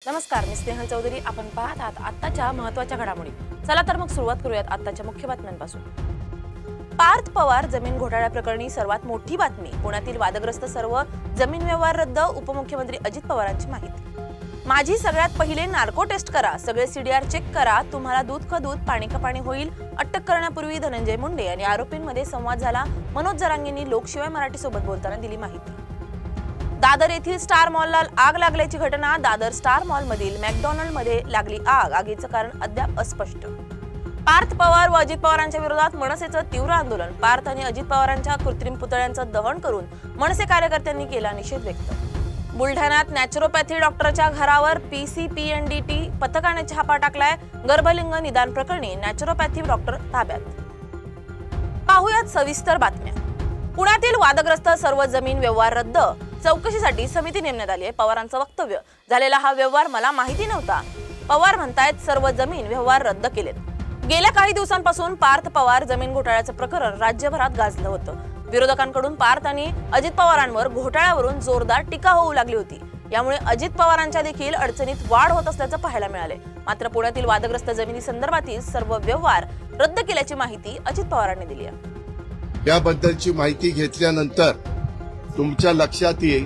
नमस्कार, मी स्नेहल चौधरी. आपण पाहत आहात आत्ताच्या महत्त्वाच्या घडामोडी. चला तर मग सुरुवात करूयात आत्ताच्या मुख्य बातम्यांपासून. पार्थ पवार जमीन घोटाळ्या प्रकरणी सर्वात मोठी बातमी. पुण्यातील वादग्रस्त सर्व जमीन व्यवहार रद्द. उपमुख्यमंत्री अजित पवारांची माहिती. माझी सगळ्यात पहिले नार्को टेस्ट करा, सगळे सीडीआर चेक करा, तुम्हाला दूध का दूध पाणी का पाणी होईल. अटक करण्यापूर्वी धनंजय मुंडे आणि आरोपींमध्ये संवाद झाला. मनोज जरांगेंनी लोकशिवाय मराठी सोबत बोलताना दिली माहिती. दादर येथील स्टार मॉलला आग लागल्याची घटना. दादर स्टार मॉल मधील मॅकडॉनल्ड मध्ये लागली आग. आगीचं कारण अद्याप अस्पष्ट. पार्थ पवार व अजित पवारांच्या विरोधात मनसेचं तीव्र आंदोलन. पार्थ आणि अजित पवारांच्या कृत्रिम पुतळ्यांचं दहन करून मनसे कार्यकर्त्यांनी केला निषेध व्यक्त. बुलढाण्यात नॅचरोपॅथी डॉक्टरच्या घरावर PCPNDT पथकाने छापा टाकलाय. गर्भलिंग निदान प्रकरणी नॅचरोपॅथी डॉक्टर ताब्यात. पाहुयात सविस्तर बातम्या. पुण्यातील वादग्रस्त सर्व जमीन व्यवहार रद्द. चौकशीसाठी समिती नेमण्यात आली आहे. पवारांचं वक्तव्य. झालेला हा व्यवहार मला माहिती नव्हता. पवार म्हणतायत सर्व जमीन व्यवहार रद्द केलेत. गेल्या काही दिवसांपासून पार्थ पवार जमीन घोटाळ्याचं प्रकरण राज्यभरात गाजलं होतं. विरोधकांकडून पार्थ आणि अजित पवारांवर घोटाळ्यावरून जोरदार टीका होऊ लागली होती. यामुळे अजित पवारांच्या देखील अडचणीत वाढ होत असल्याचं पाहायला मिळाले. मात्र पुण्यातील वादग्रस्त जमिनी संदर्भातील सर्व व्यवहार रद्द केल्याची माहिती अजित पवारांनी दिली आहे. याबद्दलची माहिती घेतल्यानंतर तुमच्या लक्षात येईल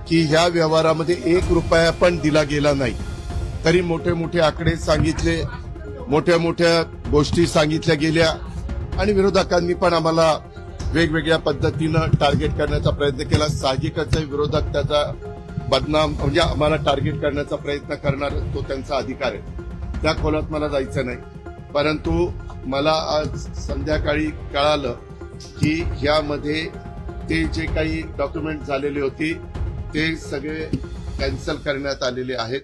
की ह्या व्यवहारामध्ये 1 रुपया पण दिला गेला नाही. तरी मोठे मोठे आकडे सांगितले, मोठ्या मोठ्या गोष्टी सांगितल्या गेल्या आणि विरोधकांनी पण आम्हाला वेगवेगळ्या पद्धतीनं टार्गेट करण्याचा प्रयत्न केला. साहजिकच विरोधक त्याचा बदनाम म्हणजे आम्हाला टार्गेट करण्याचा प्रयत्न करणार, तो त्यांचा अधिकार आहे. त्या खोलात मला जायचं नाही. परंतु मला आज संध्याकाळी कळालं की ह्यामध्ये ते जे काही डॉक्युमेंट झालेले होते ते सगळे कॅन्सल करण्यात आलेले आहेत.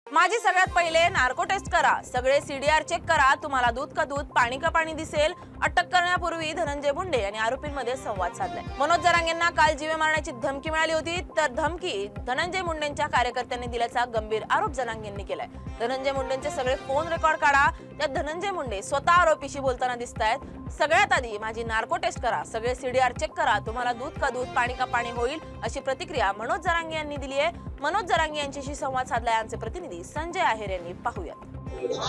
माझी सगळ्यात पहिले नार्को टेस्ट करा, सगळे सीडीआर चेक करा, तुम्हाला दूध का दूध पाणी का पाणी दिसेल. अटक करण्यापूर्वी धनंजय मुंडे आणि आरोपींमध्ये संवाद साधलाय. मनोज जरांगेंना काल जीवे मारण्याची धमकी मिळाली होती. तर धमकी धनंजय मुंडेंच्या कार्यकर्त्यांनी दिल्याचा गंभीर आरोप जरांगेंनी केलाय. धनंजय मुंडेंचे सगळे फोन रेकॉर्ड काढा. त्यात धनंजय मुंडे स्वतः आरोपीशी बोलताना दिसतायत. सगळ्यात आधी माझी नार्को टेस्ट करा, सगळे सीडीआर चेक करा, तुम्हाला दूध का दूध पाणी का पाणी होईल, अशी प्रतिक्रिया मनोज जरांगे यांनी दिली आहे. मनोज जरांगे यांच्याशी संवाद साधलाय आमचे प्रतिनिधी संजय आहेर यांनी. पाहूयात.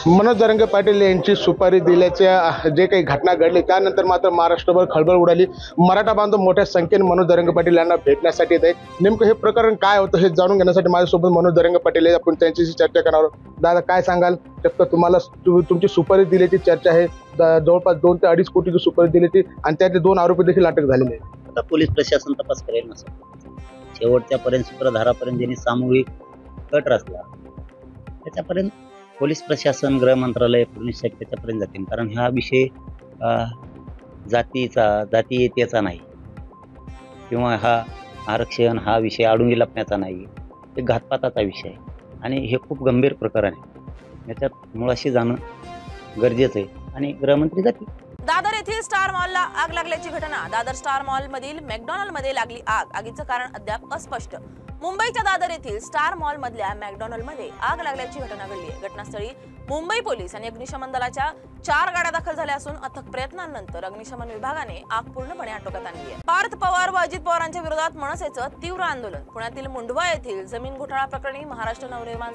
मनोज जरांगे पाटील यांची सुपारी दिल्याच्या जे काही घटना घडली त्यानंतर मात्र महाराष्ट्रभर खळबळ उडाली. मराठा बांधव मोठ्या संख्येने मनोज जरांगे पाटील यांना भेटण्यासाठी येत आहेत. नेमकं हे प्रकरण काय होतं हे जाणून घेण्यासाठी माझ्यासोबत मनोज जरांगे पाटील आहेत. आपण त्यांच्याशी चर्चा करणार आहोत. दादा, काय सांगाल? तुम्हाला तुमची सुपारी दिल्याची चर्चा आहे. जवळपास 2 ते 2.5 कोटीची सुपारी दिली होती आणि त्यातले 2 आरोपी देखील अटक झालेले आहेत. आता पोलीस प्रशासन तपास करेल ना. शेवटच्यापर्यंत सूत्रधारापर्यंत ज्यांनी सामूहिक कट रचला त्याच्यापर्यंत पोलीस प्रशासन, गृह मंत्रालय, पोलीस शाఖ त्याच्यापर्यंत जातील. कारण हा विषय जातीयतेचा नाही किंवा हा आरक्षण हा विषय आडुंगी लपण्याचा नाही. हे घातपाताचा विषय आहे आणि हे खूप गंभीर प्रकरण आहे. याच्यात मुळाशी जाणं गरजेचं आहे आणि गृहमंत्री जातील. दादर येथील स्टार मॉलला आग लागल्याची घटना. दादर स्टार मॉल मधील मॅकडॉनल्ड मध्ये लागली आग. आगीचं कारण अद्याप अस्पष्ट. मुंबईच्या दादर येथील स्टार मॉल मधल्या मॅकडॉनल्ड मध्ये आग लागल्याची घटना घडली आहे. घटनास्थळी मुंबई पोलीस आणि अग्निशमन दलाच्या 4 गाड्या दाखल झाल्या असून अथक प्रयत्नांनंतर अग्निशमन विभागाने आग पूर्णपणे आटोक्यात आणली आहे. पार्थ पवार व अजित पवारांच्या विरोधात मनसेचं तीव्र आंदोलन. पुण्यातील मुंडवा येथील जमीन घोटाळा प्रकरणी महाराष्ट्र नवनिर्माण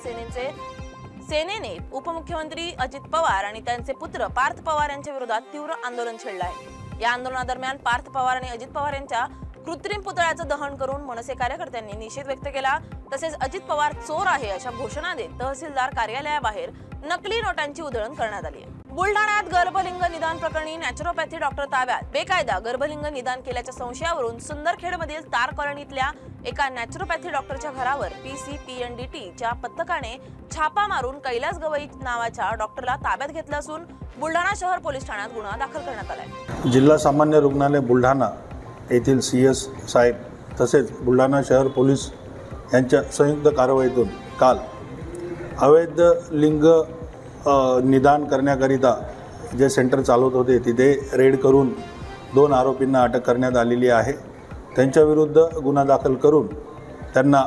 सेनेने उपमुख्यमंत्री अजित पवार आणि त्यांचे पुत्र पार्थ पवार यांच्या विरोधात तीव्र आंदोलन छेडलं आहे. या आंदोलनादरम्यान पार्थ पवार आणि अजित पवार यांच्या कृत्रिम पुतळ्याचं दहन करून मनसे कार्यकर्त्यांनी निषेध व्यक्त केला. तसेच अजित पवार चोर आहे अशा घोषणा देत तहसीलदार कार्यालयाबाहेर नकली नोटांची उधळण करण्यात आली आहे. बुलढाण्यात गर्भलिंग निदान प्रकरणी नॅचरोपॅथी डॉक्टर ताब्यात. बेकायदा गर्भलिंग निदान केल्याच्या संशयावरून सुंदरखेडमधील तार कॉलनीतल्या एका नॅचरोपॅथी डॉक्टरच्या घरावर PCPNDTच्या पथकाने छापा मारून कैलास गवई नावाच्या डॉक्टरला ताब्यात घेतलं असून बुलढाणा शहर पोलीस ठाण्यात गुन्हा दाखल करण्यात आलाय. जिल्हा सामान्य रुग्णालय बुलढाणा येथील CS साहेब तसेच बुलढाणा शहर पोलीस यांच्या संयुक्त कारवाईतून काल अवैध लिंग निदान करण्याकरिता जे सेंटर चालवत होते तिथे रेड करून 2 आरोपींना अटक करण्यात आलेली आहे. त्यांच्याविरुद्ध गुन्हा दाखल करून त्यांना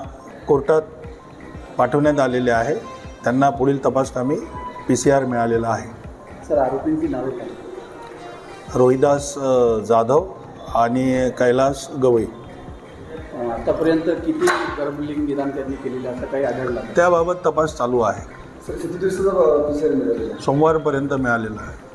कोर्टात पाठवण्यात आलेले आहे. त्यांना पुढील तपासकामी PCR मिळालेला आहे. सर, आरोपींची नावे काय? रोहिदास जाधव आणि कैलास गवई. आतापर्यंत किती गर्भलिंग निदान त्यांनी केलेलं असं काही आढळलं का? त्याबाबत तपास चालू आहे. सर किती दिवसाचा पिक्चर मिळालेला? सोमवारपर्यंत मिळालेला आहे.